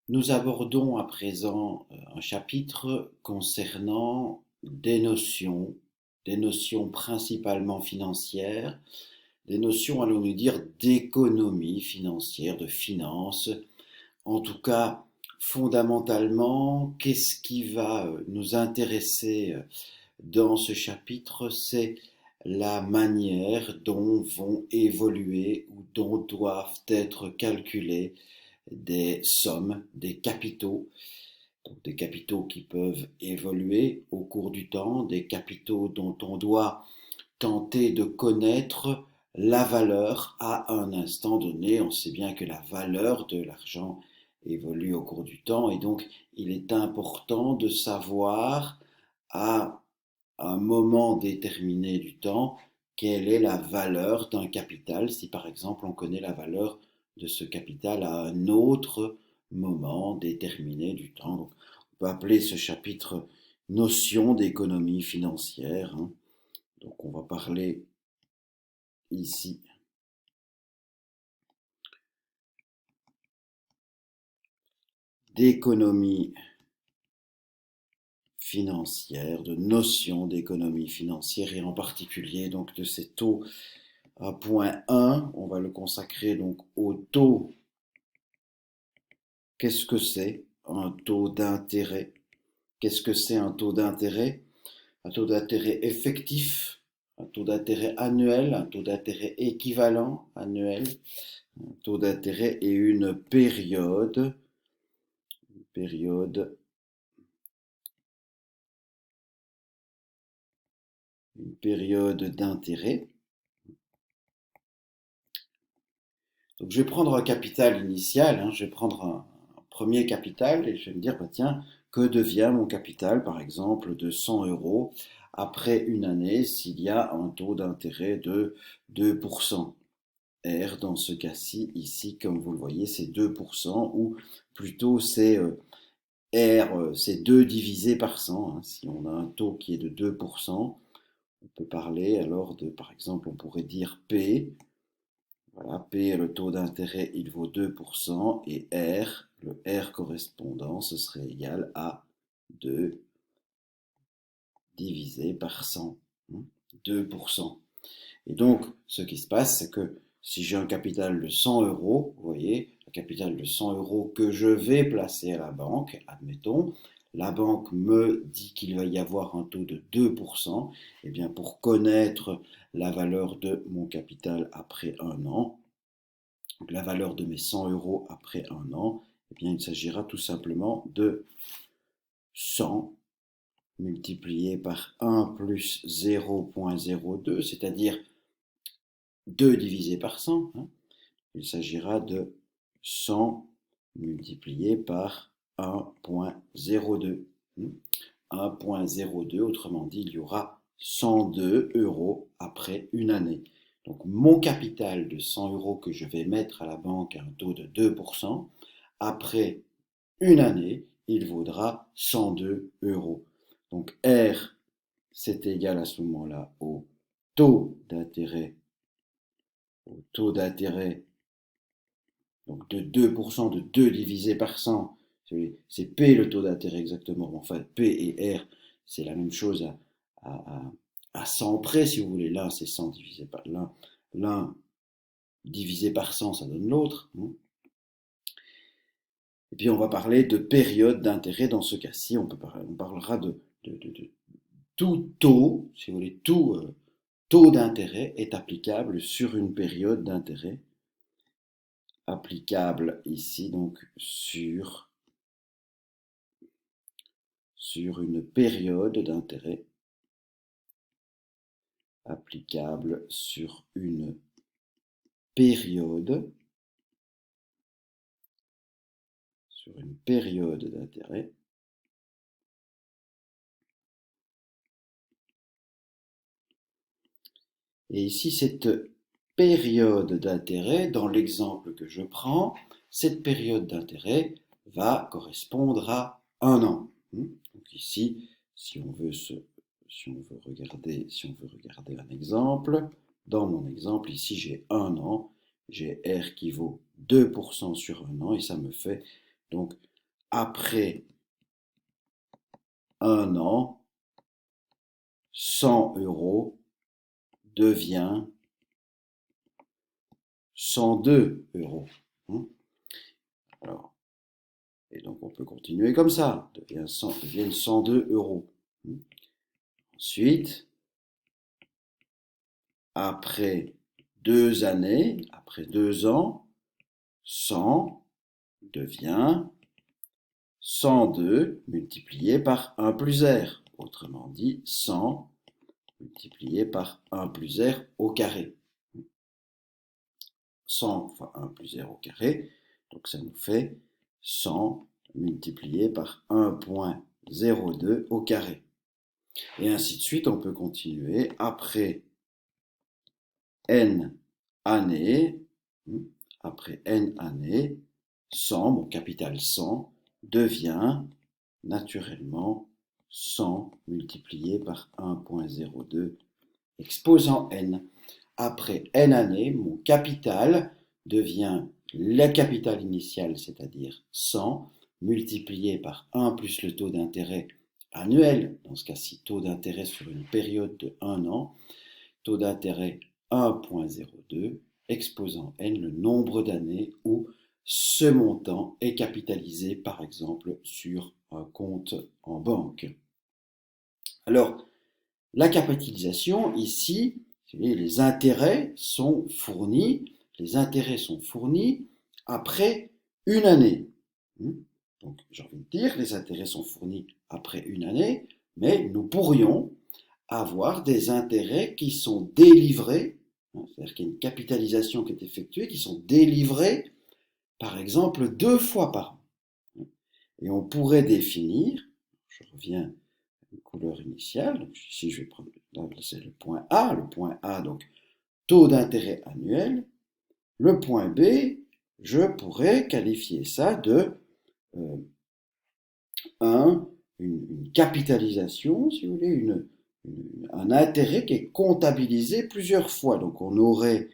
Nous abordons à présent un chapitre concernant des notions principalement financières, des notions, allons-nous dire, d'économie financière, de finance. En tout cas, fondamentalement, qu'est-ce qui va nous intéresser dans ce chapitre? C'est la manière dont vont évoluer ou dont doivent être calculées des sommes, donc des capitaux qui peuvent évoluer au cours du temps, des capitaux dont on doit tenter de connaître la valeur à un instant donné. On sait bien que la valeur de l'argent évolue au cours du temps et donc il est important de savoir à un moment déterminé du temps quelle est la valeur d'un capital si par exemple on connaît la valeur de ce capital à un autre moment déterminé du temps. Donc, on peut appeler ce chapitre notion d'économie financière, hein. Donc on va parler ici d'économie financière, de notion d'économie financière et en particulier donc de ces taux à point 1. On va le consacrer donc au taux. Qu'est-ce que c'est un taux d'intérêt? Qu'est-ce que c'est un taux d'intérêt? Un taux d'intérêt effectif, un taux d'intérêt annuel, un taux d'intérêt équivalent annuel, un taux d'intérêt et période, une période d'intérêt. Donc je vais prendre un capital initial, hein, je vais prendre un premier capital et je vais me dire, bah, tiens, que devient mon capital, par exemple, de 100 euros après une année s'il y a un taux d'intérêt de 2%. R, dans ce cas-ci, ici, comme vous le voyez, c'est 2%, ou plutôt c'est R, c'est 2 divisé par 100, hein. Si on a un taux qui est de 2%, on peut parler alors de, par exemple, on pourrait dire P. Voilà, P est le taux d'intérêt, il vaut 2%, et R, le R correspondant, ce serait égal à 2 divisé par 100, hein, 2%. Et donc, ce qui se passe, c'est que si j'ai un capital de 100 euros, vous voyez, un capital de 100 euros que je vais placer à la banque, admettons, la banque me dit qu'il va y avoir un taux de 2%, et bien pour connaître la valeur de mon capital après un an, donc la valeur de mes 100 euros après un an, eh bien il s'agira tout simplement de 100 multiplié par 1 plus 0,02, c'est-à-dire 2 divisé par 100, hein. Il s'agira de 100 multiplié par 1,02. 1,02, autrement dit, il y aura 102 euros après une année. Donc mon capital de 100 euros que je vais mettre à la banque à un taux de 2%, après une année, il vaudra 102 euros. Donc R, c'est égal à ce moment-là taux d'intérêt, au taux d'intérêt donc de 2%, de 2 divisé par 100, c'est P le taux d'intérêt exactement. Enfin, P et R, c'est la même chose à 100 près, si vous voulez. L'un, c'est 100 divisé par l'un divisé par 100, ça donne l'autre, hein. Et puis, on va parler de période d'intérêt. Dans ce cas-ci, on parlera de tout taux, si vous voulez, tout taux d'intérêt est applicable sur une période d'intérêt. Applicable ici, donc, sur une période d'intérêt, applicable sur une période, d'intérêt. Et ici, cette période d'intérêt, dans l'exemple que je prends, cette période d'intérêt va correspondre à un an. Donc ici, si on veut regarder un exemple, dans mon exemple, ici j'ai un an, j'ai R qui vaut 2% sur un an et ça me fait donc après un an, 100 € devient 102 €. Alors, et donc on peut continuer comme ça, deviennent 102 €. Ensuite, après 2 années, après 2 ans, 100 devient 102 multiplié par 1 plus r. Autrement dit, 100 multiplié par 1 plus r au carré. 100 fois 1 plus r au carré, donc ça nous fait 100 multiplié par 1,02 au carré. Et ainsi de suite, on peut continuer. Après n années, après n années, 100, mon capital 100, devient naturellement 100 multiplié par 1,02 exposant n. Après n années, mon capital devient le capital initial, c'est-à-dire 100, multiplié par 1 plus le taux d'intérêt annuel, dans ce cas-ci, taux d'intérêt sur une période de 1 an, taux d'intérêt 1,02, exposant n le nombre d'années où ce montant est capitalisé, par exemple, sur un compte en banque. Alors, la capitalisation, ici, les intérêts sont fournis après une année. Donc, j'ai envie de dire, les intérêts sont fournis après une année, mais nous pourrions avoir des intérêts qui sont délivrés, c'est-à-dire qu'il y a une capitalisation qui est effectuée, qui sont délivrés, par exemple, 2 fois par an. Et on pourrait définir, je reviens à une couleur initiale, donc ici je vais prendre, c'est le point A, donc taux d'intérêt annuel. Le point B, je pourrais qualifier ça de une capitalisation, si vous voulez, un intérêt qui est comptabilisé plusieurs fois. Donc on aurait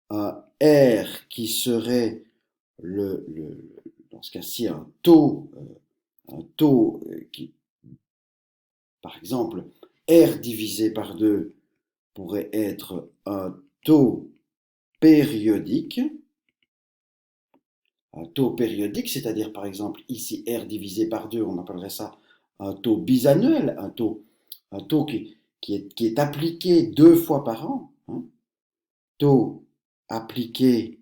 un R qui serait dans ce cas-ci un taux qui, par exemple, R divisé par 2 pourrait être un taux périodique. Un taux périodique, c'est-à-dire par exemple ici R divisé par 2, on appellerait ça un taux bisannuel, un taux qui est appliqué 2 fois par an. Taux appliqué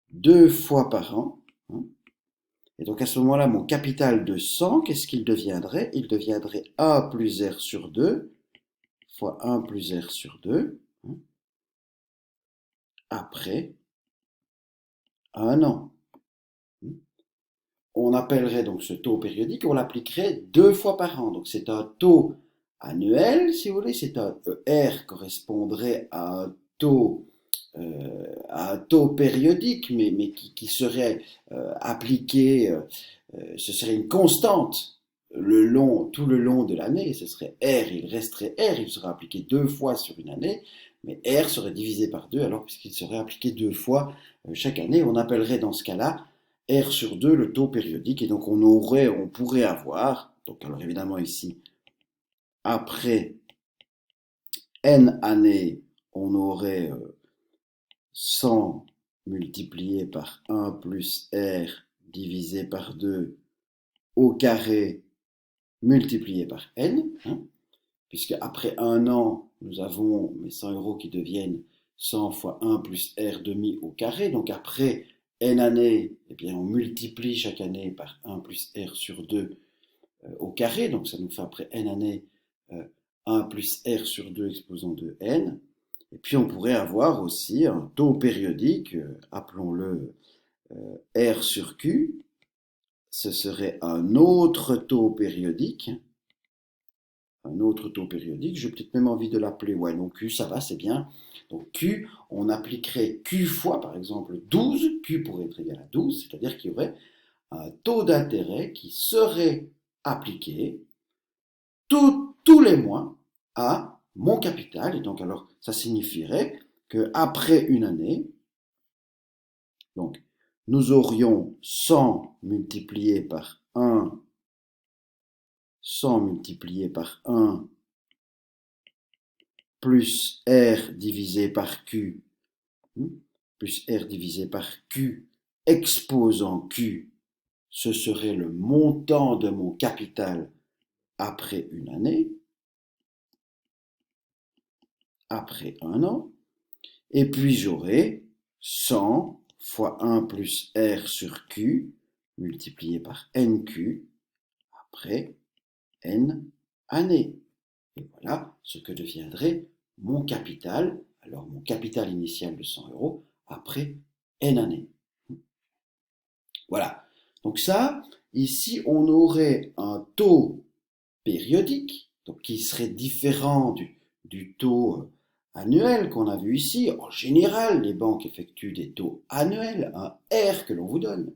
2 fois par an. Et donc à ce moment-là, mon capital de 100, qu'est-ce qu'il deviendrait? Il deviendrait 1 plus R sur 2 fois 1 plus R sur 2 après un an. On appellerait donc ce taux périodique, on l'appliquerait 2 fois par an. Donc c'est un taux annuel, si vous voulez, c'est un R correspondrait à un taux périodique, mais qui serait appliqué, ce serait une constante tout le long de l'année, ce serait R, il resterait R, il serait appliqué 2 fois sur une année, mais R serait divisé par 2, alors puisqu'il serait appliqué 2 fois chaque année, on appellerait dans ce cas-là R sur 2 le taux périodique, et donc on pourrait avoir, donc alors évidemment ici, après n années, on aurait 100 multiplié par 1 plus R divisé par 2 au carré multiplié par n, puisque après un an, nous avons mes 100 € qui deviennent 100 fois 1 plus R demi au carré. Donc après n années, eh bien, on multiplie chaque année par 1 plus R sur 2 au carré. Donc ça nous fait après n années 1 plus R sur 2 exposant de n. Et puis on pourrait avoir aussi un taux périodique, appelons-le R sur Q. Ce serait un autre taux périodique. J'ai peut-être même envie de l'appeler, ouais, donc Q, ça va, c'est bien. Donc Q, on appliquerait Q fois, par exemple, 12, Q pourrait être égal à 12, c'est-à-dire qu'il y aurait un taux d'intérêt qui serait appliqué tous les mois à mon capital. Et donc, alors, ça signifierait qu'après une année, donc, nous aurions 100 multiplié par 1, 100 multiplié par 1, plus R divisé par Q, plus R divisé par Q, exposant Q, ce serait le montant de mon capital après une année, après un an, et puis j'aurai 100 fois 1 plus R sur Q, multiplié par NQ, après N années. Et voilà ce que deviendrait mon capital, alors mon capital initial de 100 euros, après N années. Voilà. Donc ça, ici, on aurait un taux périodique, donc qui serait différent du taux annuel qu'on a vu ici. En général, les banques effectuent des taux annuels, un R que l'on vous donne.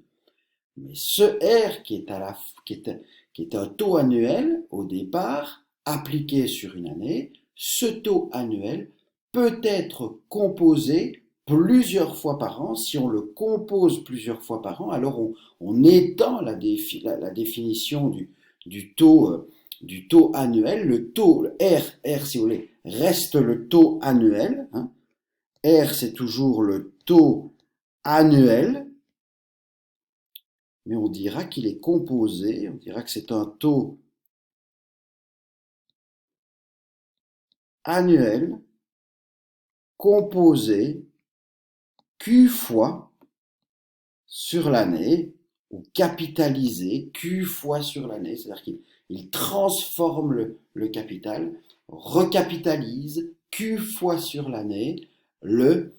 Mais ce R qui est un taux annuel au départ, appliqué sur une année, ce taux annuel peut être composé plusieurs fois par an. Si on le compose plusieurs fois par an, alors on étend la définition du taux annuel. Le taux R si vous voulez, reste le taux annuel. Hein. R, c'est toujours le taux annuel, mais on dira qu'il est composé, on dira que c'est un taux annuel composé Q fois sur l'année, ou capitalisé Q fois sur l'année, c'est-à-dire qu'il transforme le capital, recapitalise Q fois sur l'année le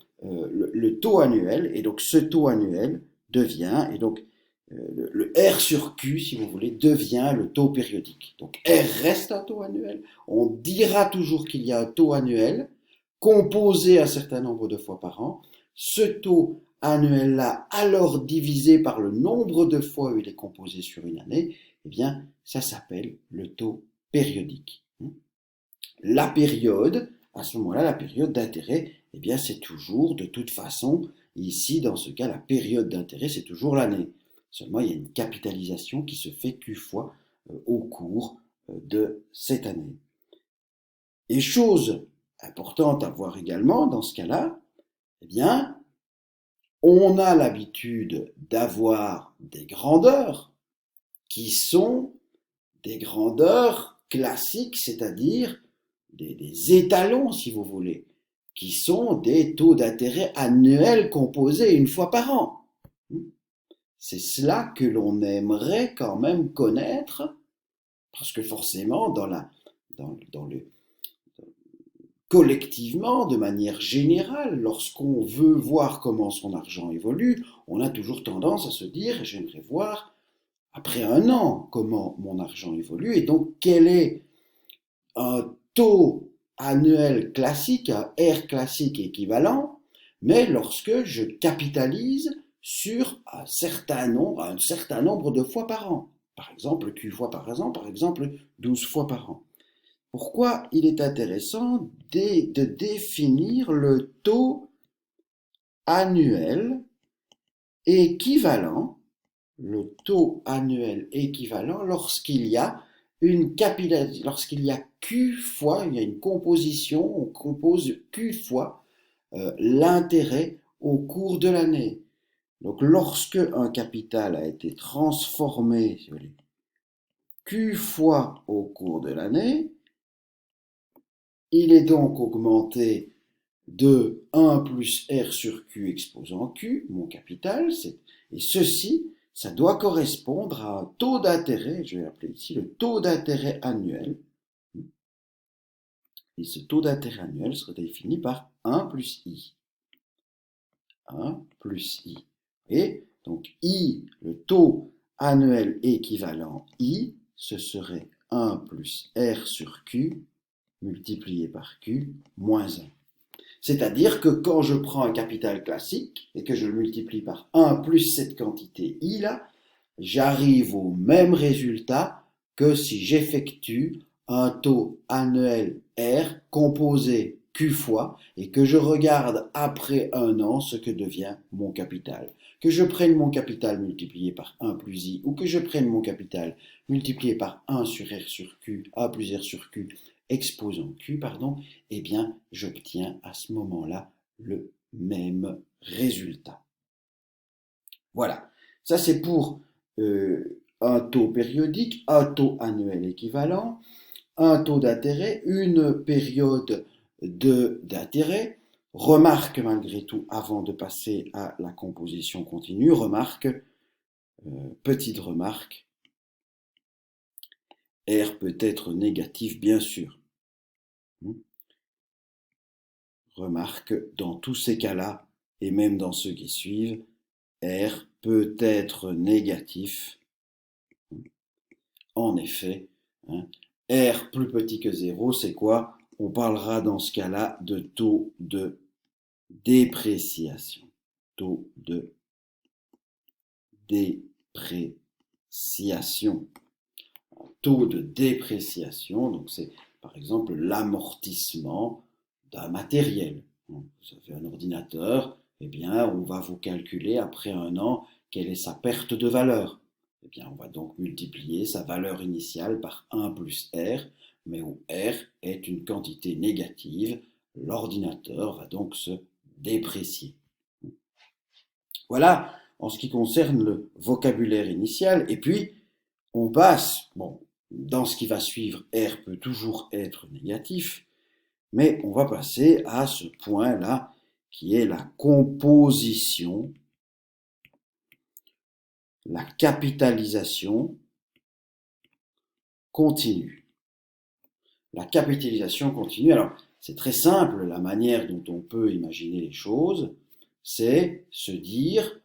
taux annuel, et donc ce taux annuel devient, et donc le R sur Q, si vous voulez, devient le taux périodique. Donc R reste un taux annuel. On dira toujours qu'il y a un taux annuel composé un certain nombre de fois par an. Ce taux annuel-là, alors divisé par le nombre de fois où il est composé sur une année, eh bien, ça s'appelle le taux périodique. La période, à ce moment-là, la période d'intérêt, eh bien, c'est toujours, de toute façon, ici, dans ce cas, la période d'intérêt, c'est toujours l'année. Seulement, il y a une capitalisation qui se fait Q fois au cours de cette année. Et chose importante à voir également dans ce cas-là, eh bien, on a l'habitude d'avoir des grandeurs qui sont des grandeurs classiques, c'est-à-dire des étalons, si vous voulez, qui sont des taux d'intérêt annuels composés une fois par an. C'est cela que l'on aimerait quand même connaître, parce que forcément, collectivement, de manière générale, lorsqu'on veut voir comment son argent évolue, on a toujours tendance à se dire, j'aimerais voir, après un an, comment mon argent évolue, et donc quel est un taux annuel classique, un R classique équivalent, mais lorsque je capitalise sur un certain nombre de fois par an. Par exemple, Q fois par an, par exemple, 12 fois par an. Pourquoi il est intéressant de définir le taux annuel équivalent, le taux annuel équivalent lorsqu'il y a lorsqu'il y a Q fois, il y a une composition, on compose Q fois l'intérêt au cours de l'année. Donc lorsque un capital a été transformé, si vous voulez, Q fois au cours de l'année, il est donc augmenté de 1 plus R sur Q exposant Q, mon capital, et ceci, ça doit correspondre à un taux d'intérêt, je vais appeler ici le taux d'intérêt annuel, et ce taux d'intérêt annuel sera défini par 1 plus I. 1 plus I. Et donc I, le taux annuel équivalent I, ce serait 1 plus R sur Q multiplié par Q moins 1. C'est-à-dire que quand je prends un capital classique et que je le multiplie par 1 plus cette quantité I là, j'arrive au même résultat que si j'effectue un taux annuel R composé Q fois et que je regarde après un an ce que devient mon capital. que je prenne mon capital multiplié par 1 plus i, ou que je prenne mon capital multiplié par 1 sur r sur q, a plus r sur q, exposant q, pardon, eh bien, j'obtiens à ce moment-là le même résultat. Voilà, ça c'est pour un taux périodique, un taux annuel équivalent, un taux d'intérêt, une période d'intérêt. Remarque malgré tout, avant de passer à la composition continue, petite remarque, R peut être négatif bien sûr. Remarque, dans tous ces cas-là, et même dans ceux qui suivent, R peut être négatif. En effet, R plus petit que 0, c'est quoi? On parlera dans ce cas-là de taux de dépréciation. Taux de dépréciation. Taux de dépréciation, donc c'est par exemple l'amortissement d'un matériel. Vous avez un ordinateur, eh bien on va vous calculer après un an quelle est sa perte de valeur. Eh bien on va donc multiplier sa valeur initiale par 1 plus R, mais où R est une quantité négative, l'ordinateur va donc se déprécier. Voilà en ce qui concerne le vocabulaire initial, et puis on passe, dans ce qui va suivre, R peut toujours être négatif, mais on va passer à ce point-là qui est la composition, la capitalisation continue. La capitalisation continue, alors c'est très simple, la manière dont on peut imaginer les choses, c'est se dire,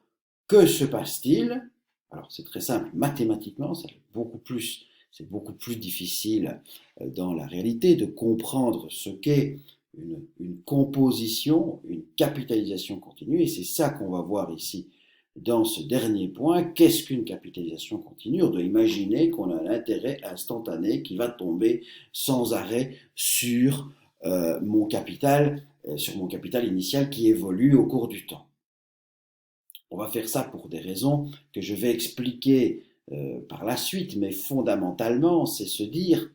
que se passe-t-il? Alors c'est très simple, mathématiquement, c'est beaucoup plus difficile dans la réalité de comprendre ce qu'est une composition, une capitalisation continue, et c'est ça qu'on va voir ici dans ce dernier point. Qu'est-ce qu'une capitalisation continue? On doit imaginer qu'on a un intérêt instantané qui va tomber sans arrêt sur mon capital initial qui évolue au cours du temps. On va faire ça pour des raisons que je vais expliquer par la suite, mais fondamentalement, c'est se dire,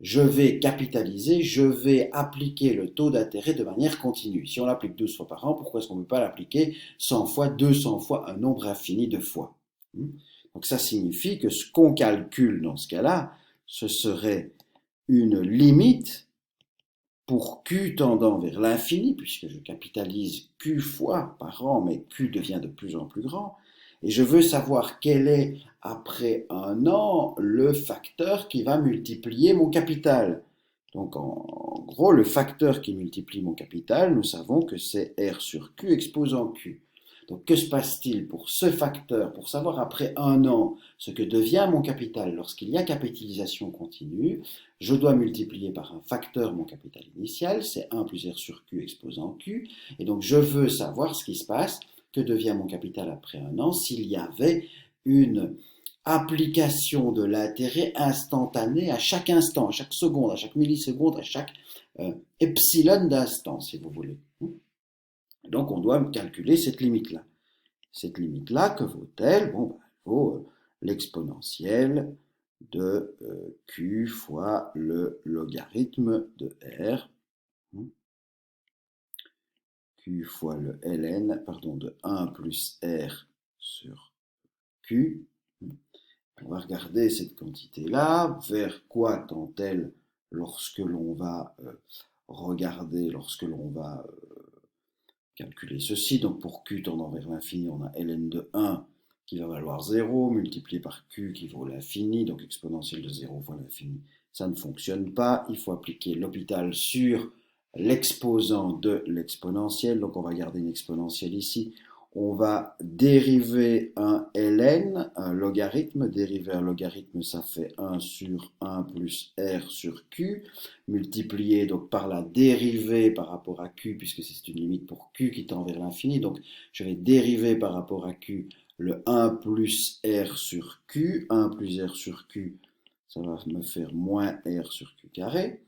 je vais capitaliser, je vais appliquer le taux d'intérêt de manière continue. Si on l'applique 12 fois par an, pourquoi est-ce qu'on ne peut pas l'appliquer 100 fois, 200 fois, un nombre infini de fois? Donc ça signifie que ce qu'on calcule dans ce cas-là, ce serait une limite pour Q tendant vers l'infini, puisque je capitalise Q fois par an, mais Q devient de plus en plus grand, et je veux savoir quel est, après un an, le facteur qui va multiplier mon capital. Donc en gros, le facteur qui multiplie mon capital, nous savons que c'est R sur Q exposant Q. Donc que se passe-t-il pour ce facteur, pour savoir après un an ce que devient mon capital lorsqu'il y a capitalisation continue? Je dois multiplier par un facteur mon capital initial, c'est 1 plus R sur Q exposant Q, et donc je veux savoir ce qui se passe, que devient mon capital après un an, s'il y avait une application de l'intérêt instantané à chaque instant, à chaque seconde, à chaque milliseconde, à chaque epsilon d'instant, si vous voulez. Donc on doit calculer cette limite-là. Cette limite-là, que vaut-elle? Elle vaut l'exponentielle de Q fois le logarithme de R. Q fois le ln, de 1 plus R sur Q. On va regarder cette quantité-là, vers quoi tend-elle lorsque l'on va calculer ceci. Donc pour Q tendant vers l'infini, on a ln de 1 qui va valoir 0, multiplié par Q qui vaut l'infini, donc exponentielle de 0 fois l'infini. Ça ne fonctionne pas, il faut appliquer l'hôpital sur l'exposant de l'exponentielle, donc on va garder une exponentielle ici. On va dériver un ln, un logarithme. Dériver un logarithme, ça fait 1 sur 1 plus R sur Q, multiplié donc par la dérivée par rapport à Q, puisque c'est une limite pour Q qui tend vers l'infini. Donc je vais dériver par rapport à Q le 1 plus R sur Q. 1 plus R sur Q, ça va me faire moins R sur Q carré.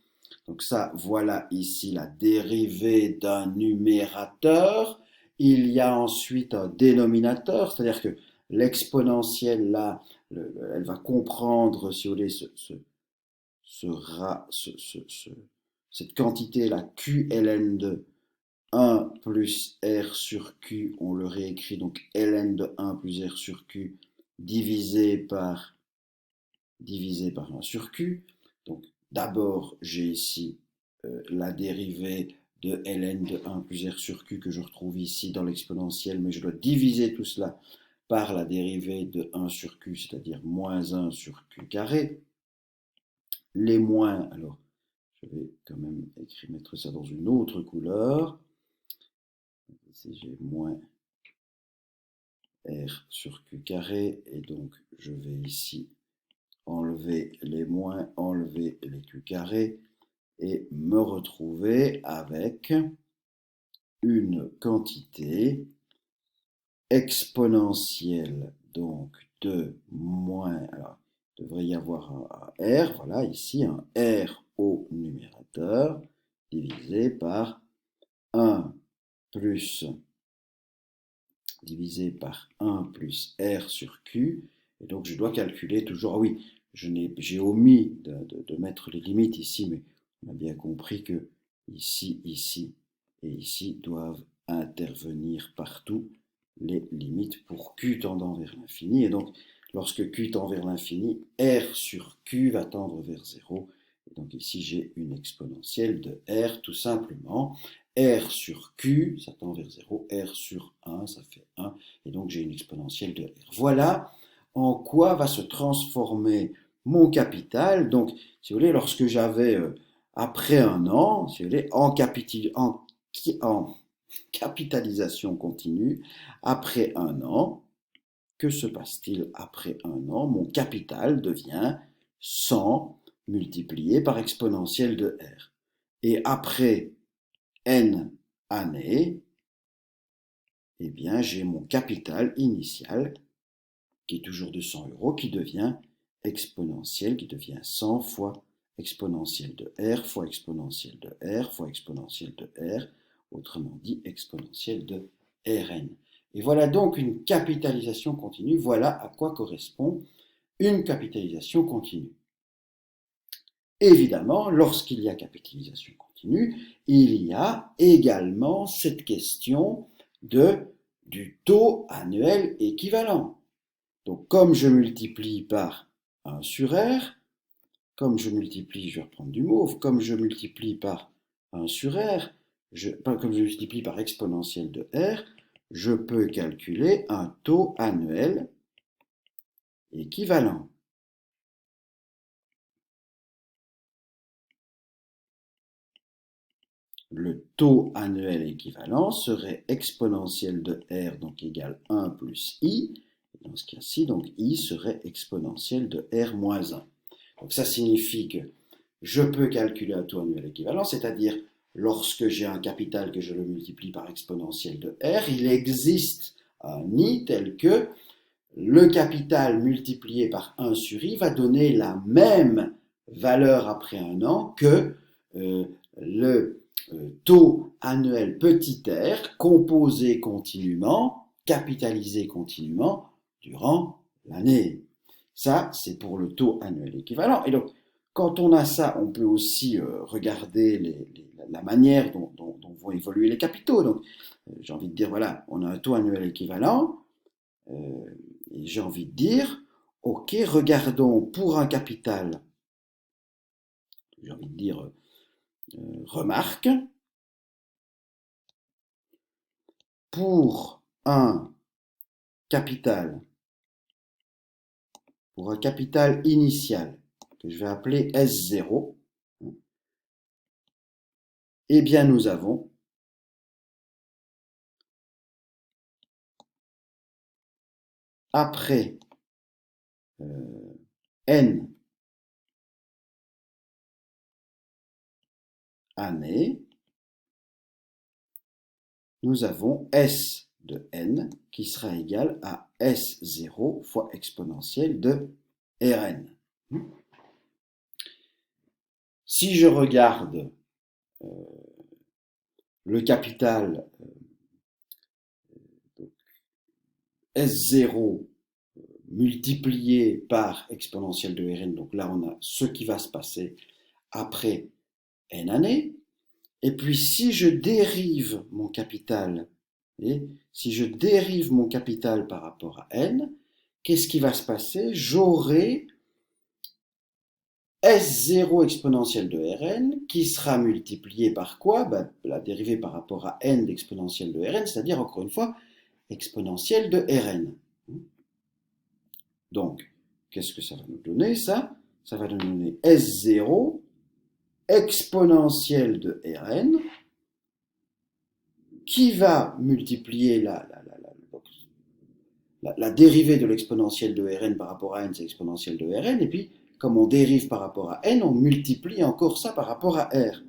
Donc ça, voilà ici la dérivée d'un numérateur. Il y a ensuite un dénominateur, c'est-à-dire que l'exponentielle, là, elle va comprendre, si vous voulez, cette quantité-là, Q ln de 1 plus R sur Q, on le réécrit donc ln de 1 plus R sur Q divisé par 1 sur Q. Donc d'abord, j'ai ici la dérivée de ln de 1 plus R sur Q que je retrouve ici dans l'exponentielle, mais je dois diviser tout cela par la dérivée de 1 sur Q, c'est-à-dire moins 1 sur Q carré. Les moins, alors je vais quand même mettre ça dans une autre couleur. Ici j'ai moins R sur Q carré, et donc je vais ici enlever les moins, enlever les Q carrés, et me retrouver avec une quantité exponentielle donc de moins, alors il devrait y avoir un R, voilà ici un R au numérateur, divisé par 1 plus R sur Q, et donc je dois calculer toujours, ah oui, j'ai omis de mettre les limites ici, mais on a bien compris que ici, ici et ici doivent intervenir partout les limites pour Q tendant vers l'infini, et donc lorsque Q tend vers l'infini, R sur Q va tendre vers 0, et donc ici j'ai une exponentielle de R tout simplement. R sur Q, ça tend vers 0, R sur 1, ça fait 1, et donc j'ai une exponentielle de R. Voilà en quoi va se transformer mon capital. Donc, si vous voulez, lorsque j'avais, après un an, si vous voulez, en capitalisation continue, après un an, que se passe-t-il après un an? Mon capital devient 100 multiplié par exponentielle de R. Et après N années, eh bien, j'ai mon capital initial, qui est toujours de 100 euros, qui devient exponentiel, qui devient 100 fois exponentielle de R fois exponentielle de R fois exponentielle de R, autrement dit exponentielle de Rn. Et voilà donc une capitalisation continue, voilà à quoi correspond une capitalisation continue. Évidemment, lorsqu'il y a capitalisation continue, il y a également cette question du taux annuel équivalent. Donc, comme je multiplie par 1 sur R, comme je multiplie, je vais reprendre du mauve, comme je multiplie par 1 sur R, comme je multiplie par exponentielle de R, je peux calculer un taux annuel équivalent. Le taux annuel équivalent serait exponentielle de R, donc égale 1 plus I. Dans ce cas-ci, donc I serait exponentielle de R moins 1. Donc ça signifie que je peux calculer un taux annuel équivalent, c'est-à-dire lorsque j'ai un capital que je le multiplie par exponentielle de R, il existe un I tel que le capital multiplié par 1 sur I va donner la même valeur après un an que le taux annuel petit r composé continuellement, capitalisé continuellement durant l'année. Ça, c'est pour le taux annuel équivalent. Et donc, quand on a ça, on peut aussi regarder la manière dont vont évoluer les capitaux. Donc, j'ai envie de dire, voilà, on a un taux annuel équivalent, et j'ai envie de dire, ok, regardons pour un capital, j'ai envie de dire, remarque, pour un capital, initial, que je vais appeler S0, eh bien nous avons après N années, nous avons S de N qui sera égal à S0 fois exponentielle de Rn. Si je regarde le capital S0 multiplié par exponentielle de Rn. Donc là, on a ce qui va se passer après n années. Et puis, si je dérive mon capital, et si je dérive mon capital par rapport à n, qu'est-ce qui va se passer? J'aurai S0 exponentielle de Rn qui sera multiplié par quoi? La dérivée par rapport à n d'exponentielle de Rn, c'est-à-dire, encore une fois, exponentielle de Rn. Donc, qu'est-ce que ça va nous donner, ça? Ça va nous donner S0 exponentielle de Rn qui va multiplier la dérivée de l'exponentielle de Rn par rapport à n, c'est exponentielle de Rn, et puis, comme on dérive par rapport à n, on multiplie encore ça par rapport à r.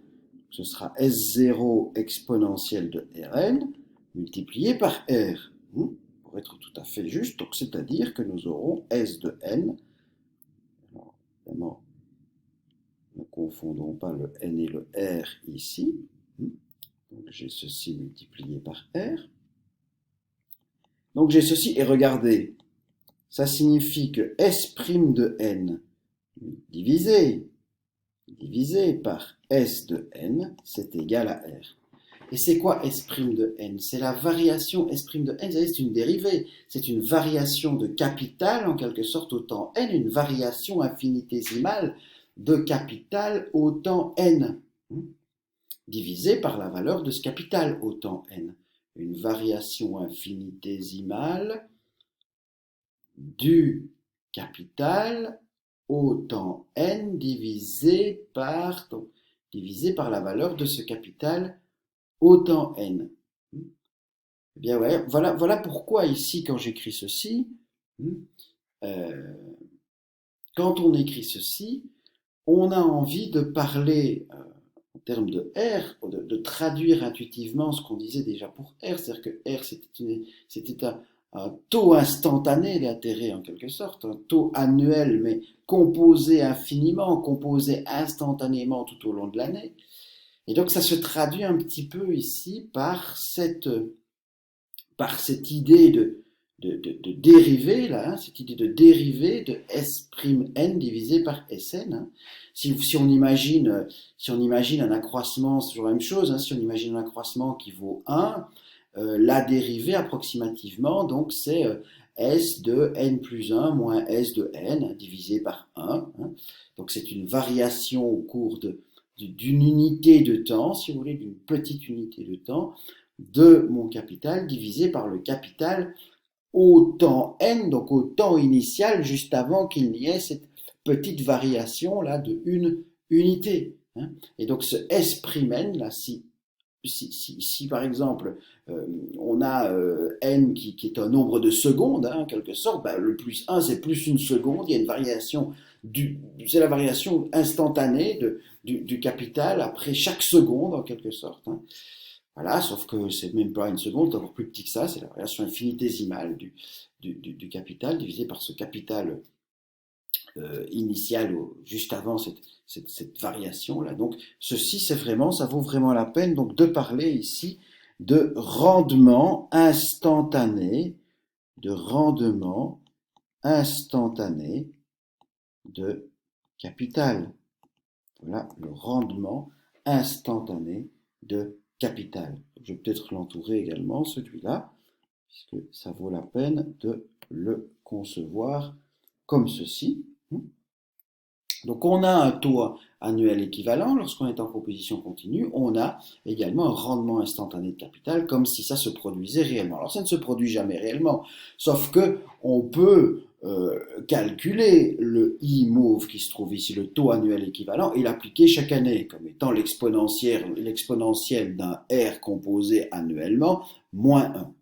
Ce sera S0 exponentielle de Rn multiplié par r. Pour être tout à fait juste, donc c'est-à-dire que nous aurons S de n. Alors, évidemment, ne confondons pas le n et le r ici. Donc j'ai ceci multiplié par r. Donc j'ai ceci, et regardez, ça signifie que S' de n divisé par S de n, c'est égal à r. Et c'est quoi S' de n? C'est la variation S' de n, c'est une dérivée, c'est une variation de capital, en quelque sorte, au temps n, une variation infinitésimale de capital au temps n, divisé par la valeur de ce capital au temps n. Une variation infinitésimale du capital au temps n divisé par la valeur de ce capital au temps n. Eh bien, ouais, voilà pourquoi ici, quand j'écris ceci, quand on écrit ceci, on a envie de parler en termes de R, de traduire intuitivement ce qu'on disait déjà pour R, c'est-à-dire que R, c'était un taux instantané d'intérêt en quelque sorte, un taux annuel, mais composé infiniment, composé instantanément tout au long de l'année. Et donc ça se traduit un petit peu ici par cette idée de dérivée, là, cette idée de dérivée de S'(n) divisé par Sn. Hein. Si on imagine un accroissement, c'est toujours la même chose, hein, si on imagine un accroissement qui vaut 1, la dérivée approximativement, donc c'est S de n plus 1 moins S de n divisé par 1. Hein. Donc c'est une variation au cours d'une unité de temps, si vous voulez, d'une petite unité de temps, de mon capital divisé par le capital au temps n, donc au temps initial, juste avant qu'il n'y ait cette petite variation là de une unité. Hein. Et donc ce S'(n, là, si par exemple on a n qui est un nombre de secondes, hein, en quelque sorte, le plus 1 c'est plus une seconde, il y a une variation, c'est la variation instantanée du capital après chaque seconde en quelque sorte. Hein. Voilà, sauf que c'est même pas une seconde, c'est encore plus petit que ça, c'est la variation infinitésimale du capital divisé par ce capital initial juste avant cette variation-là. Donc ceci, ça vaut vraiment la peine donc de parler ici de rendement instantané, de capital. Voilà, le rendement instantané de capital. Je vais peut-être l'entourer également, celui-là, puisque ça vaut la peine de le concevoir comme ceci. Donc on a un taux annuel équivalent lorsqu'on est en proposition continue, on a également un rendement instantané de capital comme si ça se produisait réellement. Alors ça ne se produit jamais réellement, sauf que on peut calculer le I mauve qui se trouve ici, le taux annuel équivalent, et l'appliquer chaque année comme étant l'exponentielle d'un R composé annuellement moins 1.